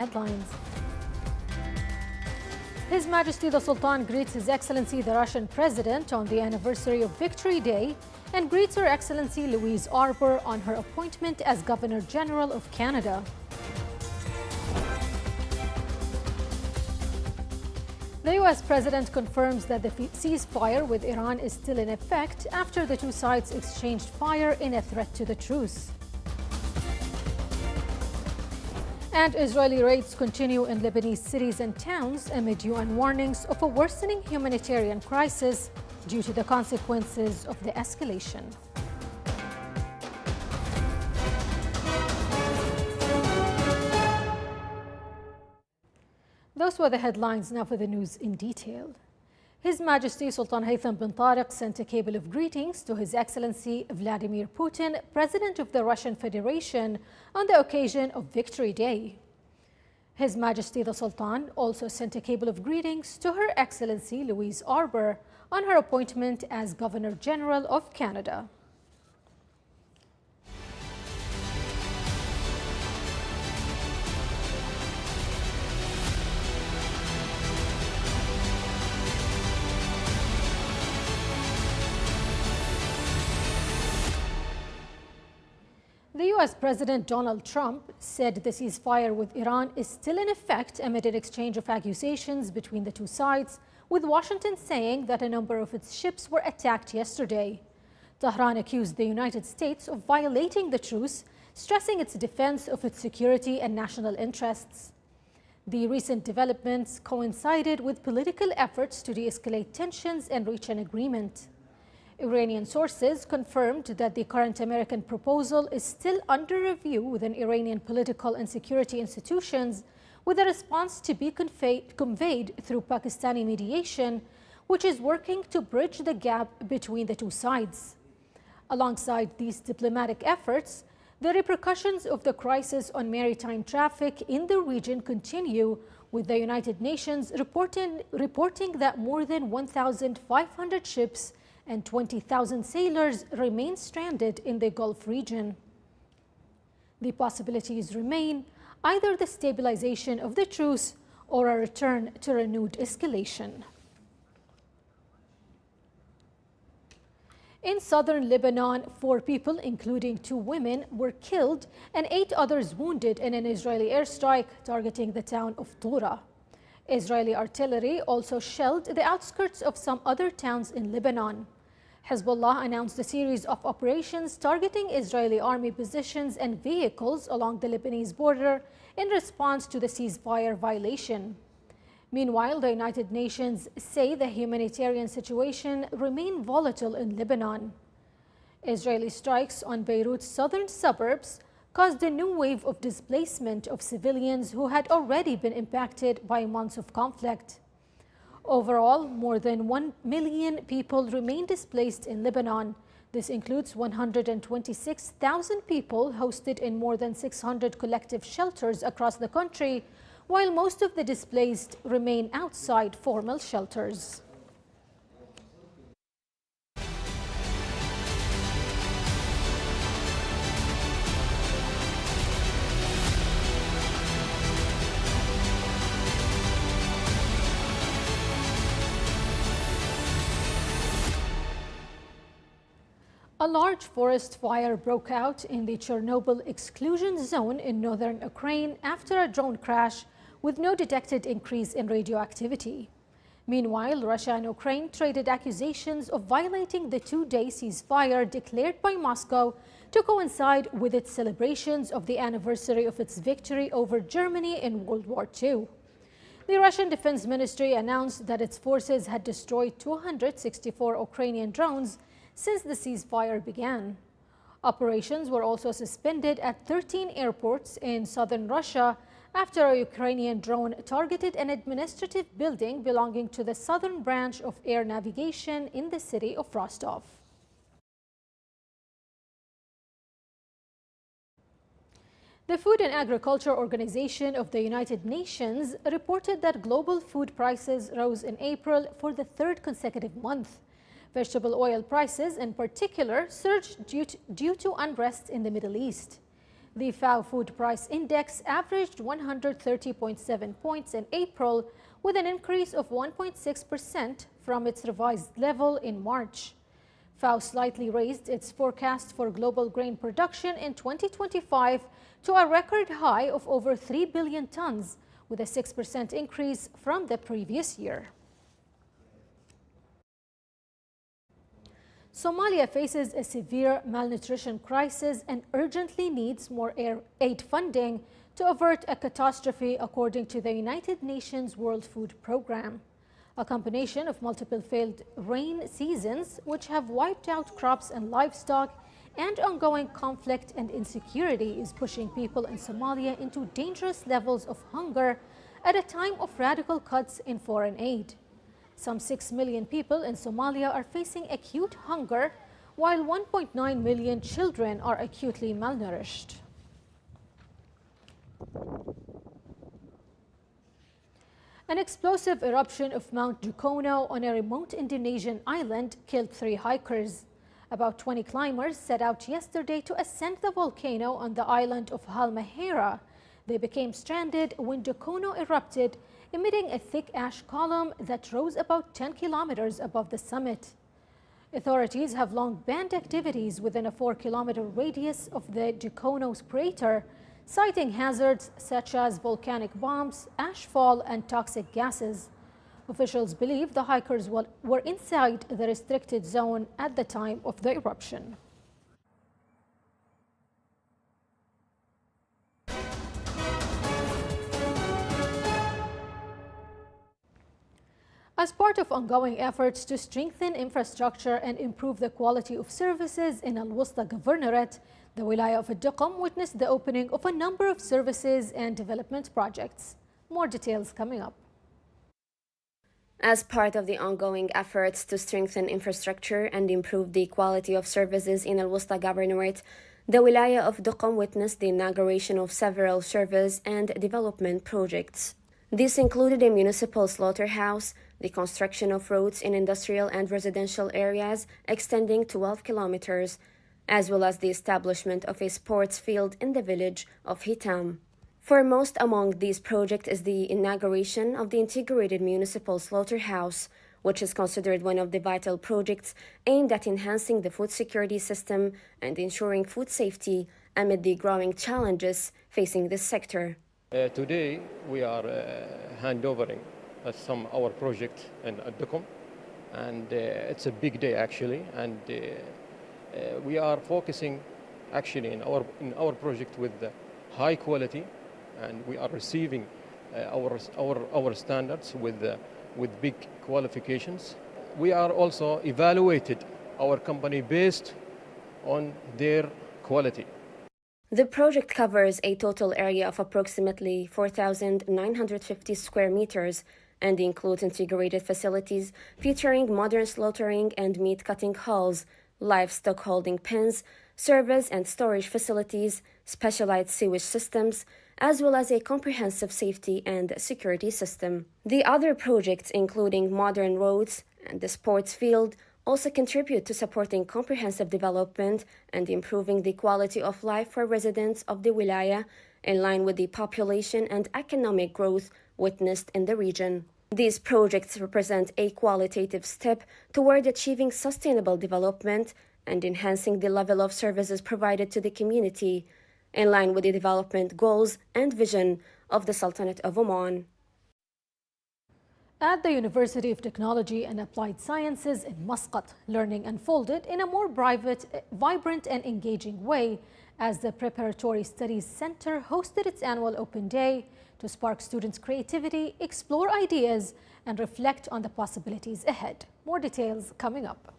Headlines. His Majesty the Sultan greets His Excellency the Russian President on the anniversary of Victory Day and greets Her Excellency Louise Arbour on her appointment as Governor General of Canada. The U.S. President confirms that the ceasefire with Iran is still in effect after the two sides exchanged fire in a threat to the truce. And Israeli raids continue in Lebanese cities and towns amid UN warnings of a worsening humanitarian crisis due to the consequences of the escalation. Those were the headlines. Now for the news in detail. His Majesty Sultan Haytham bin Tariq sent a cable of greetings to His Excellency Vladimir Putin, President of the Russian Federation, on the occasion of Victory Day. His Majesty the Sultan also sent a cable of greetings to Her Excellency Louise Arbour on her appointment as Governor General of Canada. The U.S. President Donald Trump said the ceasefire with Iran is still in effect amid an exchange of accusations between the two sides, with Washington saying that a number of its ships were attacked yesterday. Tehran accused the United States of violating the truce, stressing its defense of its security and national interests. The recent developments coincided with political efforts to de-escalate tensions and reach an agreement. Iranian sources confirmed that the current American proposal is still under review within Iranian political and security institutions, with a response to be conveyed through Pakistani mediation, which is working to bridge the gap between the two sides. Alongside these diplomatic efforts, the repercussions of the crisis on maritime traffic in the region continue, with the United Nations reporting that more than 1,500 ships and 20,000 sailors remain stranded in the Gulf region. The possibilities remain either the stabilization of the truce or a return to renewed escalation. In southern Lebanon, 4 people, including 2 women, were killed and 8 others wounded in an Israeli airstrike targeting the town of Tura. Israeli artillery also shelled the outskirts of some other towns in Lebanon. Hezbollah announced a series of operations targeting Israeli army positions and vehicles along the Lebanese border in response to the ceasefire violation. Meanwhile, the United Nations say the humanitarian situation remains volatile in Lebanon. Israeli strikes on Beirut's southern suburbs caused a new wave of displacement of civilians who had already been impacted by months of conflict. Overall, more than 1 million people remain displaced in Lebanon. This includes 126,000 people hosted in more than 600 collective shelters across the country, while most of the displaced remain outside formal shelters. A large forest fire broke out in the Chernobyl exclusion zone in northern Ukraine after a drone crash with no detected increase in radioactivity. Meanwhile, Russia and Ukraine traded accusations of violating the 2-day ceasefire declared by Moscow to coincide with its celebrations of the anniversary of its victory over Germany in World War II. The Russian Defense Ministry announced that its forces had destroyed 264 Ukrainian drones since the ceasefire began. Operations were also suspended at 13 airports in southern Russia after a Ukrainian drone targeted an administrative building belonging to the southern branch of air navigation in the city of Rostov. The Food and Agriculture Organization of the United Nations reported that global food prices rose in April for the 3rd consecutive month. Vegetable oil prices in particular surged due to unrest in the Middle East. The FAO Food Price Index averaged 130.7 points in April, with an increase of 1.6% from its revised level in March. FAO slightly raised its forecast for global grain production in 2025 to a record high of over 3 billion tons, with a 6% increase from the previous year. Somalia faces a severe malnutrition crisis and urgently needs more aid funding to avert a catastrophe, according to the United Nations World Food Programme. A combination of multiple failed rain seasons, which have wiped out crops and livestock, and ongoing conflict and insecurity is pushing people in Somalia into dangerous levels of hunger at a time of radical cuts in foreign aid. Some 6 million people in Somalia are facing acute hunger, while 1.9 million children are acutely malnourished. An explosive eruption of Mount Dukono on a remote Indonesian island killed 3 hikers. About 20 climbers set out yesterday to ascend the volcano on the island of Halmahera. They became stranded when Dukono erupted, emitting a thick ash column that rose about 10 kilometers above the summit. Authorities have long banned activities within a 4-kilometer radius of the Dukono's crater, citing hazards such as volcanic bombs, ashfall, and toxic gases. Officials believe the hikers were inside the restricted zone at the time of the eruption. As part of ongoing efforts to strengthen infrastructure and improve the quality of services in Al-Wusta Governorate, the Wilaya of Ad-Duqm witnessed the opening of a number of services and development projects. More details coming up. As part of the ongoing efforts to strengthen infrastructure and improve the quality of services in Al-Wusta Governorate, the Wilaya of Duqm witnessed the inauguration of several service and development projects. This included a municipal slaughterhouse, the construction of roads in industrial and residential areas extending 12 kilometers, as well as the establishment of a sports field in the village of Hitam. Foremost among these projects is the inauguration of the integrated municipal slaughterhouse, which is considered one of the vital projects aimed at enhancing the food security system and ensuring food safety amid the growing challenges facing this sector. Today we are handovering our project in Ad-Duqm, and it's a big day actually, and we are focusing actually in our project with high quality, and we are receiving our standards with big qualifications. We are also evaluated our company based on their quality. The project covers a total area of approximately 4,950 square meters and includes integrated facilities featuring modern slaughtering and meat cutting halls, livestock holding pens, service and storage facilities, specialized sewage systems, as well as a comprehensive safety and security system. The other projects, including modern roads and the sports field, also contribute to supporting comprehensive development and improving the quality of life for residents of the Wilaya, in line with the population and economic growth witnessed in the region. These projects represent a qualitative step toward achieving sustainable development and enhancing the level of services provided to the community, in line with the development goals and vision of the Sultanate of Oman. At the University of Technology and Applied Sciences in Muscat, learning unfolded in a more vibrant and engaging way as the Preparatory Studies Center hosted its annual open day to spark students' creativity, explore ideas, and reflect on the possibilities ahead. More details coming up.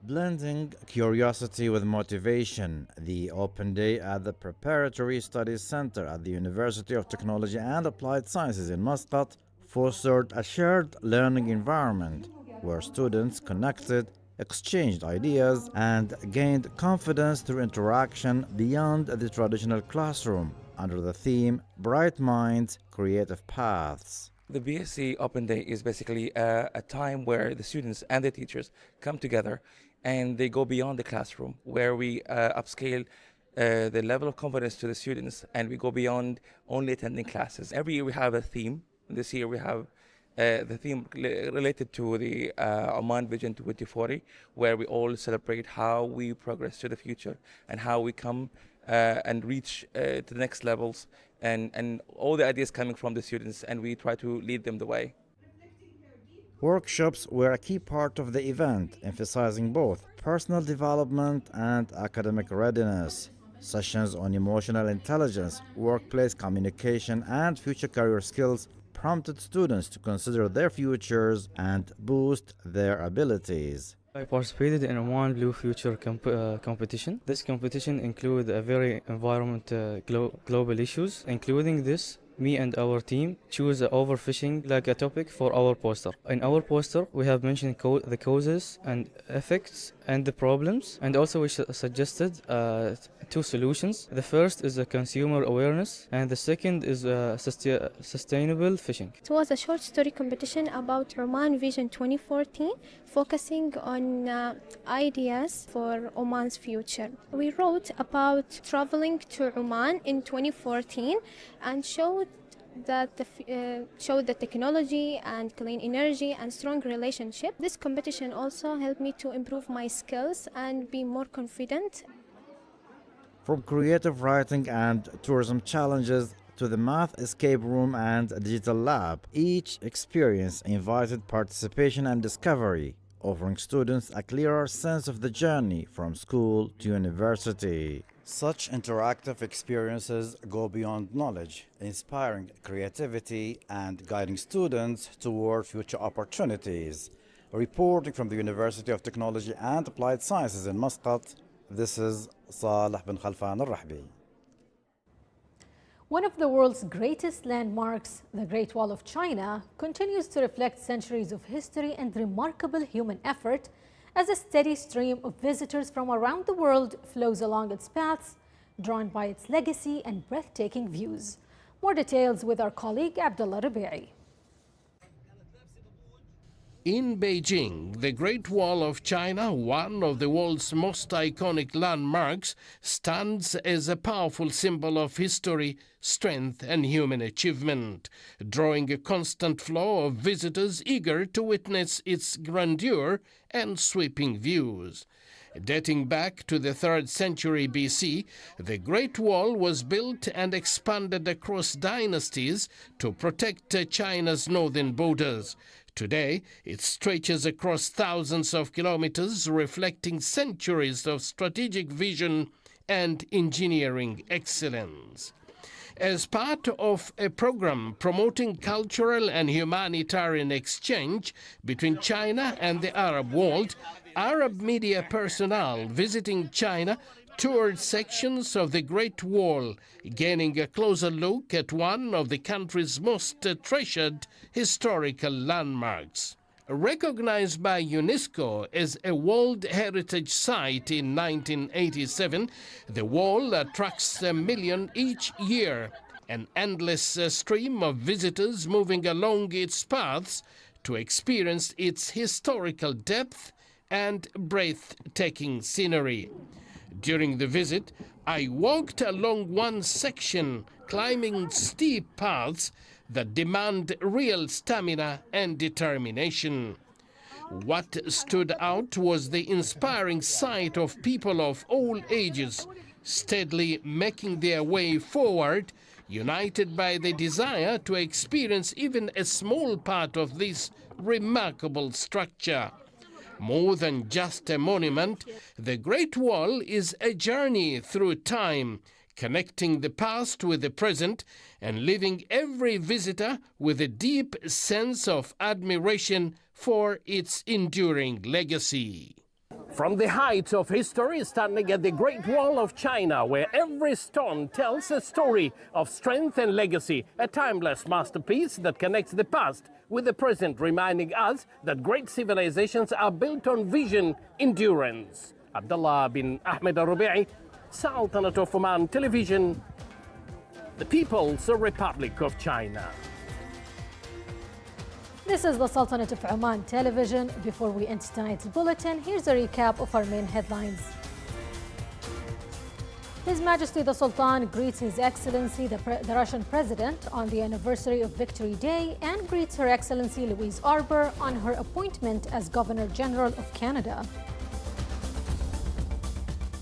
Blending curiosity with motivation, the open day at the Preparatory Studies Center at the University of Technology and Applied Sciences in Muscat fostered a shared learning environment where students connected, exchanged ideas, and gained confidence through interaction beyond the traditional classroom under the theme Bright Minds, Creative Paths. The BSc Open Day is basically a time where the students and the teachers come together and they go beyond the classroom, where we upscale the level of confidence to the students, and we go beyond only attending classes. Every year we have a theme. This year we have the theme related to the Oman Vision 2040, where we all celebrate how we progress to the future and how we come and reach to the next levels, and all the ideas coming from the students, and we try to lead them the way. Workshops were a key part of the event, emphasizing both personal development and academic readiness. Sessions on emotional intelligence, workplace communication, and future career skills prompted students to consider their futures and boost their abilities. I participated in Oman Blue Future competition. This competition included a very environment global issues. Including this, me and our team choose overfishing like a topic for our poster. In our poster, we have mentioned the causes and effects and the problems, and also we suggested two solutions. The first is a consumer awareness, and the second is sustainable fishing. It was a short story competition about Oman Vision 2014, focusing on ideas for Oman's future. We wrote about traveling to Oman in 2014 and showed the technology and clean energy and strong relationship. This competition also helped me to improve my skills and be more confident. From creative writing and tourism challenges to the math escape room and digital lab, each experience invited participation and discovery, offering students a clearer sense of the journey from school to university. Such interactive experiences go beyond knowledge, inspiring creativity and guiding students toward future opportunities. Reporting from the University of Technology and Applied Sciences in Muscat, this is Saleh bin Khalfan al-Rahbi. One of the world's greatest landmarks, the Great Wall of China, continues to reflect centuries of history and remarkable human effort as a steady stream of visitors from around the world flows along its paths, drawn by its legacy and breathtaking views. More details with our colleague Abdullah Rabi'i. In Beijing, the Great Wall of China, one of the world's most iconic landmarks, stands as a powerful symbol of history, strength, and human achievement, drawing a constant flow of visitors eager to witness its grandeur and sweeping views. Dating back to the 3rd century BC, the Great Wall was built and expanded across dynasties to protect China's northern borders. Today, it stretches across thousands of kilometers, reflecting centuries of strategic vision and engineering excellence. As part of a program promoting cultural and humanitarian exchange between China and the Arab world, Arab media personnel visiting China toured sections of the Great Wall, gaining a closer look at one of the country's most treasured historical landmarks. Recognized by UNESCO as a World Heritage Site in 1987, the wall attracts 1 million each year, an endless stream of visitors moving along its paths to experience its historical depth and breathtaking scenery. During the visit, I walked along one section, climbing steep paths that demand real stamina and determination. What stood out was the inspiring sight of people of all ages steadily making their way forward, united by the desire to experience even a small part of this remarkable structure. More than just a monument, the Great Wall is a journey through time, connecting the past with the present and leaving every visitor with a deep sense of admiration for its enduring legacy. From the heights of history, standing at the Great Wall of China, where every stone tells a story of strength and legacy, a timeless masterpiece that connects the past with the present, reminding us that great civilizations are built on vision, endurance. Abdullah bin Ahmed al-Rubi'i, Sultanate of Oman Television, the People's Republic of China. This is the Sultanate of Oman Television. Before we end tonight's bulletin, here's a recap of our main headlines. His Majesty the Sultan greets His Excellency the Russian President on the anniversary of Victory Day and greets Her Excellency Louise Arbour on her appointment as Governor General of Canada.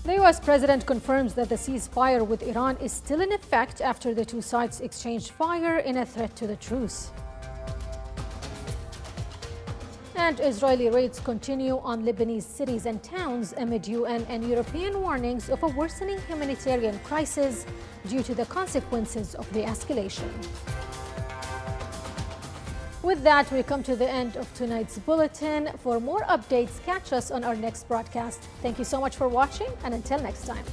The U.S. President confirms that the ceasefire with Iran is still in effect after the two sides exchanged fire in a threat to the truce. And Israeli raids continue on Lebanese cities and towns amid UN and European warnings of a worsening humanitarian crisis due to the consequences of the escalation. With that, we come to the end of tonight's bulletin. For more updates, catch us on our next broadcast. Thank you so much for watching, and until next time.